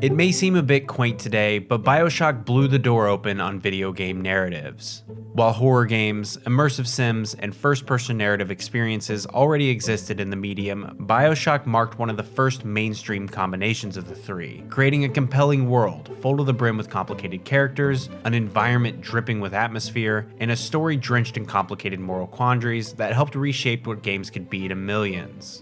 It may seem a bit quaint today, but BioShock blew the door open on video game narratives. While horror games, immersive sims, and first-person narrative experiences already existed in the medium, BioShock marked one of the first mainstream combinations of the three, creating a compelling world, full to the brim with complicated characters, an environment dripping with atmosphere, and a story drenched in complicated moral quandaries that helped reshape what games could be to millions.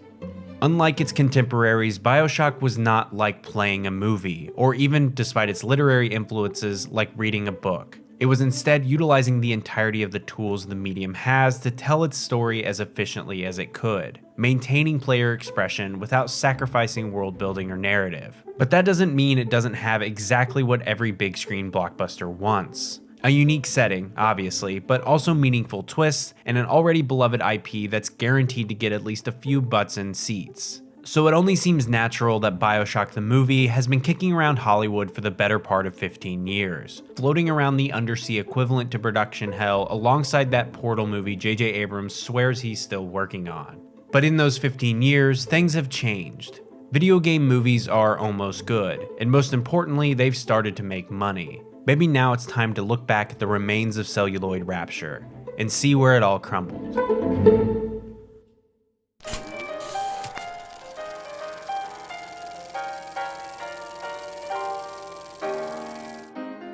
Unlike its contemporaries, BioShock was not like playing a movie, or even, despite its literary influences, like reading a book. It was instead utilizing the entirety of the tools the medium has to tell its story as efficiently as it could, maintaining player expression without sacrificing world building or narrative. But that doesn't mean it doesn't have exactly what every big screen blockbuster wants. A unique setting, obviously, but also meaningful twists and an already beloved IP that's guaranteed to get at least a few butts in seats. So it only seems natural that BioShock the movie has been kicking around Hollywood for the better part of 15 years, floating around the undersea equivalent to production hell alongside that Portal movie J.J. Abrams swears he's still working on. But in those 15 years, things have changed. Video game movies are almost good, and most importantly, they've started to make money. Maybe now it's time to look back at the remains of celluloid rapture and see where it all crumbled.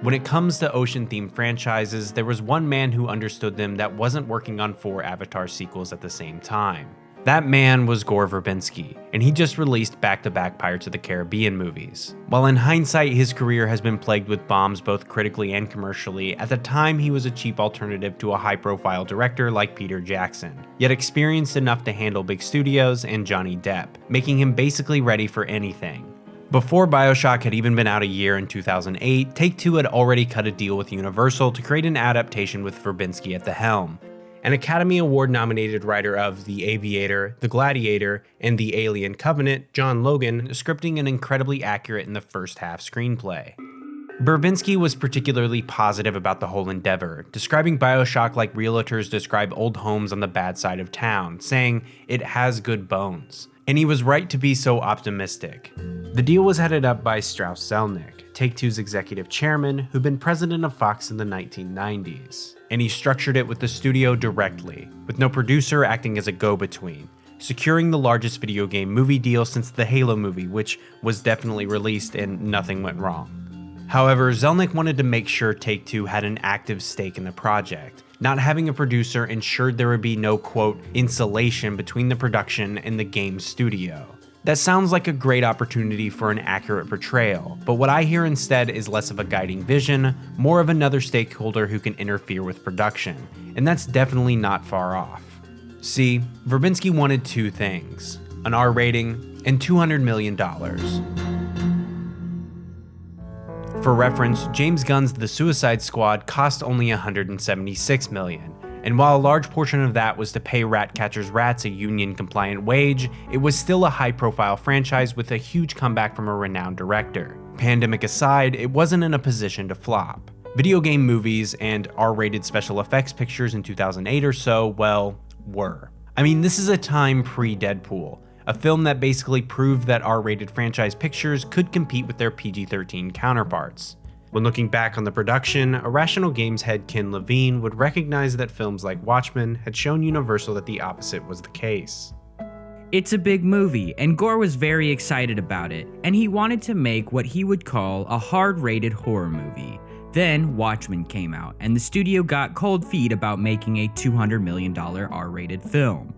When it comes to ocean-themed franchises, there was one man who understood them that wasn't working on 4 Avatar sequels at the same time. That man was Gore Verbinski, and he just released back-to-back Pirates of the Caribbean movies. While in hindsight his career has been plagued with bombs both critically and commercially, at the time he was a cheap alternative to a high-profile director like Peter Jackson, yet experienced enough to handle big studios and Johnny Depp, making him basically ready for anything. Before BioShock had even been out a year in 2008, Take-Two had already cut a deal with Universal to create an adaptation with Verbinski at the helm. An Academy Award-nominated writer of The Aviator, The Gladiator, and The Alien Covenant, John Logan, scripting an incredibly accurate in the first half screenplay. Verbinski was particularly positive about the whole endeavor, describing BioShock like realtors describe old homes on the bad side of town, saying, "It has good bones." And he was right to be so optimistic. The deal was headed up by Strauss Zelnick, Take-Two's executive chairman, who'd been president of Fox in the 1990s. And he structured it with the studio directly, with no producer acting as a go-between, securing the largest video game movie deal since the Halo movie, which was definitely released and nothing went wrong. However, Zelnick wanted to make sure Take-Two had an active stake in the project. Not having a producer ensured there would be no, quote, insulation between the production and the game studio. That sounds like a great opportunity for an accurate portrayal, but what I hear instead is less of a guiding vision, more of another stakeholder who can interfere with production, and that's definitely not far off. See, Verbinski wanted 2 things, an R rating and $200 million. For reference, James Gunn's The Suicide Squad cost only $176 million, and while a large portion of that was to pay Ratcatcher's rats a union-compliant wage, it was still a high-profile franchise with a huge comeback from a renowned director. Pandemic aside, it wasn't in a position to flop. Video game movies and R-rated special effects pictures in 2008 or so, well, were. I mean, this is a time pre-Deadpool, a film that basically proved that R-rated franchise pictures could compete with their PG-13 counterparts. When looking back on the production, Irrational Games head Ken Levine would recognize that films like Watchmen had shown Universal that the opposite was the case. It's a big movie, and Gore was very excited about it, and he wanted to make what he would call a hard-rated horror movie. Then Watchmen came out, and the studio got cold feet about making a $200 million R-rated film.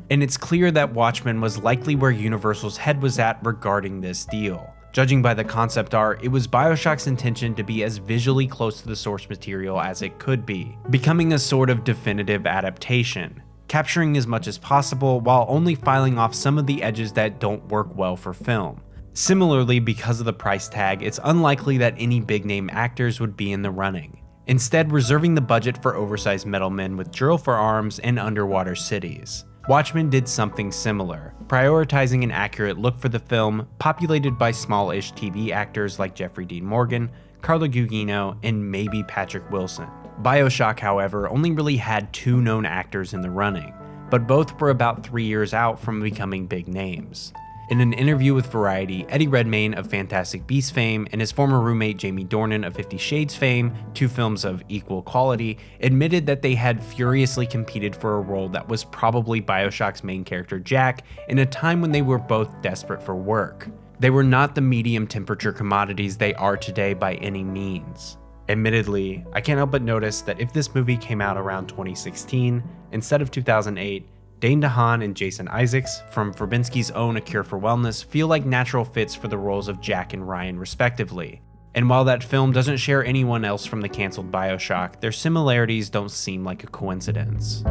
And it's clear that Watchmen was likely where Universal's head was at regarding this deal. Judging by the concept art, it was BioShock's intention to be as visually close to the source material as it could be, becoming a sort of definitive adaptation, capturing as much as possible while only filing off some of the edges that don't work well for film. Similarly, because of the price tag, it's unlikely that any big-name actors would be in the running, instead reserving the budget for oversized metal men with drill for arms and underwater cities. Watchmen did something similar, prioritizing an accurate look for the film, populated by small-ish TV actors like Jeffrey Dean Morgan, Carla Gugino, and maybe Patrick Wilson. BioShock, however, only really had 2 known actors in the running, but both were about 3 years out from becoming big names. In an interview with Variety, Eddie Redmayne of Fantastic Beasts fame and his former roommate Jamie Dornan of 50 Shades fame, two films of equal quality, admitted that they had furiously competed for a role that was probably BioShock's main character Jack in a time when they were both desperate for work. They were not the medium temperature commodities they are today by any means. Admittedly, I can't help but notice that if this movie came out around 2016 instead of 2008, Dane DeHaan and Jason Isaacs from Verbinski's own A Cure for Wellness feel like natural fits for the roles of Jack and Ryan respectively. And while that film doesn't share anyone else from the cancelled BioShock, their similarities don't seem like a coincidence.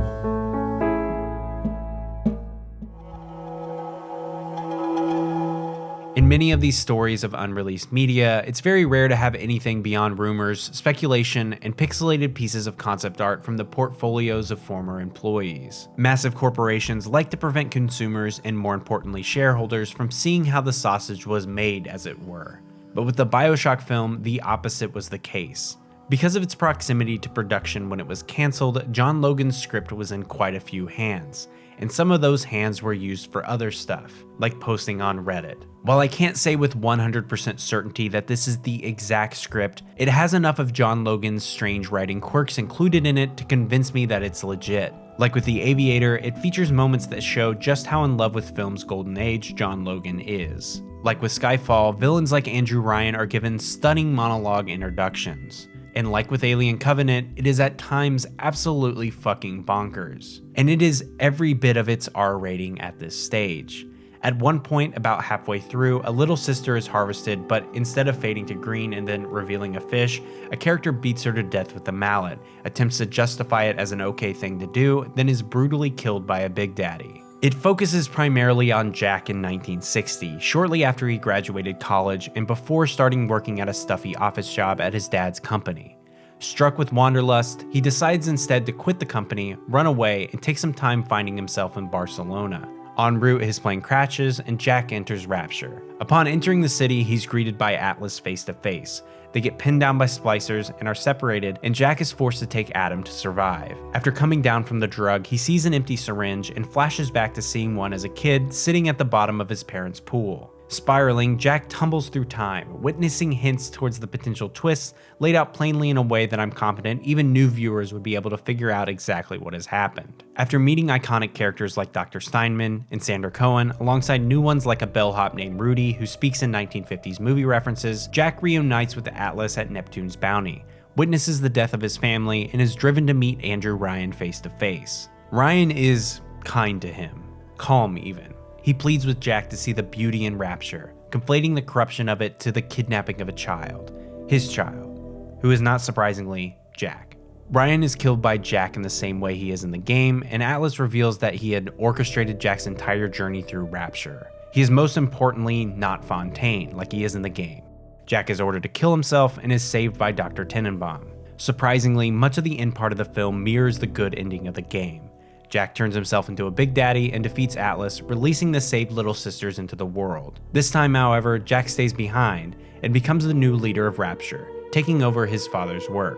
In many of these stories of unreleased media, it's very rare to have anything beyond rumors, speculation, and pixelated pieces of concept art from the portfolios of former employees. Massive corporations like to prevent consumers, and more importantly shareholders, from seeing how the sausage was made, as it were. But with the BioShock film, the opposite was the case. Because of its proximity to production when it was cancelled, John Logan's script was in quite a few hands, and some of those hands were used for other stuff, like posting on Reddit. While I can't say with 100% certainty that this is the exact script, it has enough of John Logan's strange writing quirks included in it to convince me that it's legit. Like with The Aviator, it features moments that show just how in love with film's golden age John Logan is. Like with Skyfall, villains like Andrew Ryan are given stunning monologue introductions. And like with Alien Covenant, it is at times absolutely fucking bonkers. And it is every bit of its R rating at this stage. At one point, about halfway through, a little sister is harvested, but instead of fading to green and then revealing a fish, a character beats her to death with a mallet, attempts to justify it as an okay thing to do, then is brutally killed by a Big Daddy. It focuses primarily on Jack in 1960, shortly after he graduated college and before starting working at a stuffy office job at his dad's company. Struck with wanderlust, he decides instead to quit the company, run away, and take some time finding himself in Barcelona. En route, his plane crashes and Jack enters Rapture. Upon entering the city, he's greeted by Atlas face to face. They get pinned down by splicers and are separated, and Jack is forced to take Adam to survive. After coming down from the drug, he sees an empty syringe and flashes back to seeing one as a kid sitting at the bottom of his parents' pool. Spiraling, Jack tumbles through time, witnessing hints towards the potential twists laid out plainly in a way that I'm confident even new viewers would be able to figure out exactly what has happened. After meeting iconic characters like Dr. Steinman and Sandra Cohen, alongside new ones like a bellhop named Rudy who speaks in 1950s movie references, Jack reunites with Atlas at Neptune's bounty, witnesses the death of his family, and is driven to meet Andrew Ryan face to face. Ryan is kind to him, calm even. He pleads with Jack to see the beauty in Rapture, conflating the corruption of it to the kidnapping of a child, his child, who is not surprisingly Jack. Ryan is killed by Jack in the same way he is in the game, and Atlas reveals that he had orchestrated Jack's entire journey through Rapture. He is most importantly not Fontaine, like he is in the game. Jack is ordered to kill himself and is saved by Dr. Tenenbaum. Surprisingly, much of the end part of the film mirrors the good ending of the game. Jack turns himself into a Big Daddy and defeats Atlas, releasing the saved little sisters into the world. This time, however, Jack stays behind and becomes the new leader of Rapture, taking over his father's work.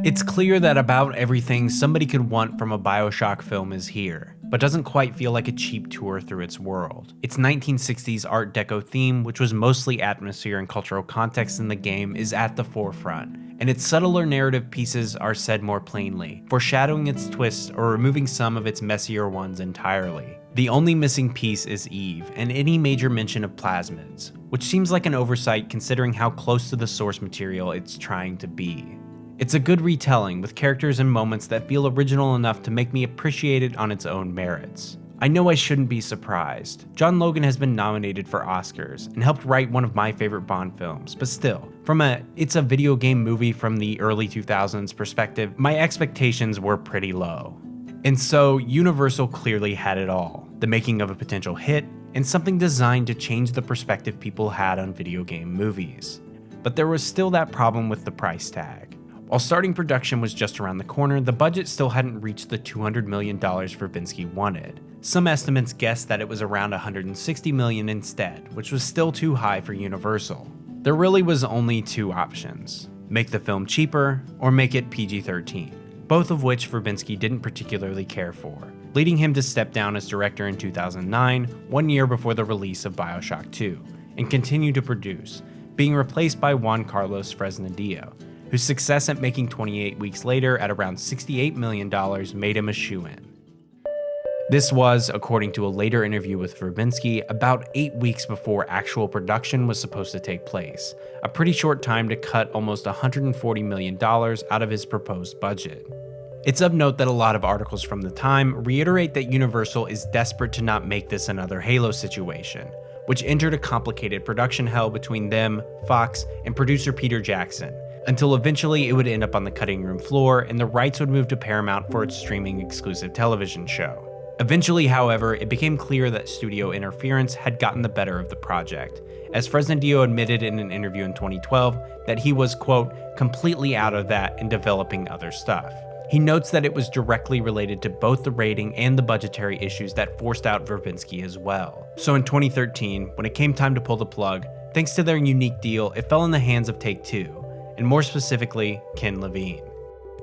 It's clear that about everything somebody could want from a BioShock film is here, but doesn't quite feel like a cheap tour through its world. Its 1960s Art Deco theme, which was mostly atmosphere and cultural context in the game, is at the forefront, and its subtler narrative pieces are said more plainly, foreshadowing its twists or removing some of its messier ones entirely. The only missing piece is Eve, and any major mention of plasmids, which seems like an oversight considering how close to the source material it's trying to be. It's a good retelling with characters and moments that feel original enough to make me appreciate it on its own merits. I know I shouldn't be surprised. John Logan has been nominated for Oscars and helped write one of my favorite Bond films, but still, from it's a video game movie from the early 2000s perspective, my expectations were pretty low. And so Universal clearly had it all, the making of a potential hit and something designed to change the perspective people had on video game movies. But there was still that problem with the price tag. While starting production was just around the corner, the budget still hadn't reached the $200 million Verbinski wanted. Some estimates guessed that it was around $160 million instead, which was still too high for Universal. There really was only two options: make the film cheaper or make it PG-13. both of which Verbinski didn't particularly care for, leading him to step down as director in 2009, 1 year before the release of BioShock 2, and continue to produce, being replaced by Juan Carlos Fresnadillo, whose success at making 28 Weeks Later at around $68 million made him a shoo-in. This was, according to a later interview with Verbinski, about 8 weeks before actual production was supposed to take place, a pretty short time to cut almost $140 million out of his proposed budget. It's of note that a lot of articles from the time reiterate that Universal is desperate to not make this another Halo situation, which entered a complicated production hell between them, Fox, and producer Peter Jackson, until eventually it would end up on the cutting room floor and the rights would move to Paramount for its streaming exclusive television show. Eventually, however, it became clear that studio interference had gotten the better of the project, as Fresnadillo admitted in an interview in 2012 that he was, quote, completely out of that and developing other stuff. He notes that it was directly related to both the rating and the budgetary issues that forced out Verbinski as well. So in 2013, when it came time to pull the plug, thanks to their unique deal, it fell in the hands of Take-Two, and more specifically, Ken Levine.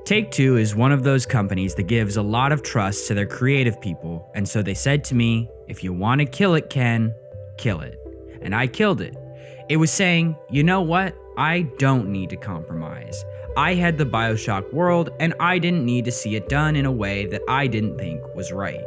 Take-Two is one of those companies that gives a lot of trust to their creative people, and so they said to me, if you want to kill it, Ken, kill it. And I killed it. It was saying, you know what? I don't need to compromise. I had the BioShock world, and I didn't need to see it done in a way that I didn't think was right.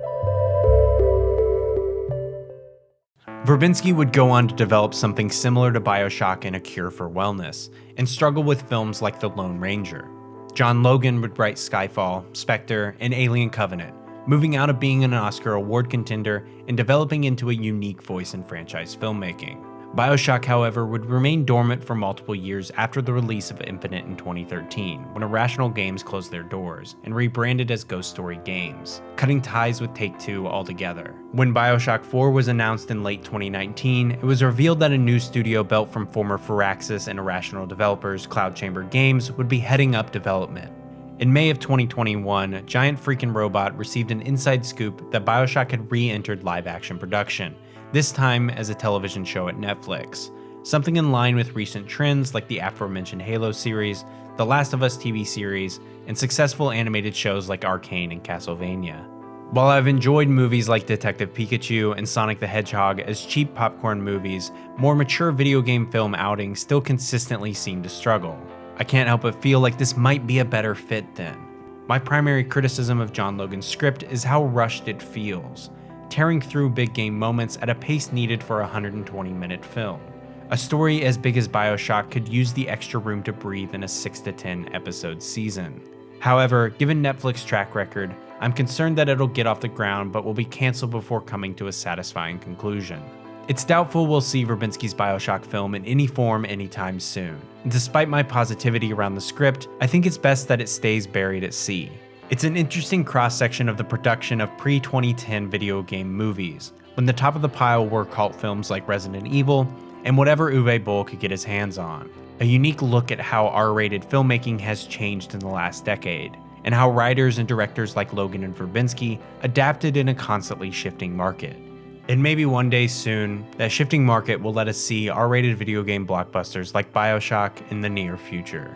Verbinski would go on to develop something similar to BioShock and A Cure for Wellness, and struggle with films like The Lone Ranger. John Logan would write Skyfall, Spectre, and Alien Covenant, moving out of being an Oscar award contender and developing into a unique voice in franchise filmmaking. BioShock, however, would remain dormant for multiple years after the release of Infinite in 2013, when Irrational Games closed their doors and rebranded as Ghost Story Games, cutting ties with Take-Two altogether. When BioShock 4 was announced in late 2019, it was revealed that a new studio built from former Firaxis and Irrational developers, Cloud Chamber Games, would be heading up development. In May of 2021, Giant Freakin' Robot received an inside scoop that BioShock had re-entered live-action production, this time as a television show at Netflix, something in line with recent trends like the aforementioned Halo series, The Last of Us TV series, and successful animated shows like Arcane and Castlevania. While I've enjoyed movies like Detective Pikachu and Sonic the Hedgehog as cheap popcorn movies, more mature video game film outings still consistently seem to struggle. I can't help but feel like this might be a better fit then. My primary criticism of John Logan's script is how rushed it feels, tearing through big game moments at a pace needed for a 120-minute film. A story as big as BioShock could use the extra room to breathe in a 6 to 10 episode season. However, given Netflix's track record, I'm concerned that it'll get off the ground but will be canceled before coming to a satisfying conclusion. It's doubtful we'll see Verbinski's BioShock film in any form anytime soon. And despite my positivity around the script, I think it's best that it stays buried at sea. It's an interesting cross-section of the production of pre-2010 video game movies, when the top of the pile were cult films like Resident Evil and whatever Uwe Boll could get his hands on. A unique look at how R-rated filmmaking has changed in the last decade, and how writers and directors like Logan and Verbinski adapted in a constantly shifting market. And maybe one day soon, that shifting market will let us see R-rated video game blockbusters like BioShock in the near future.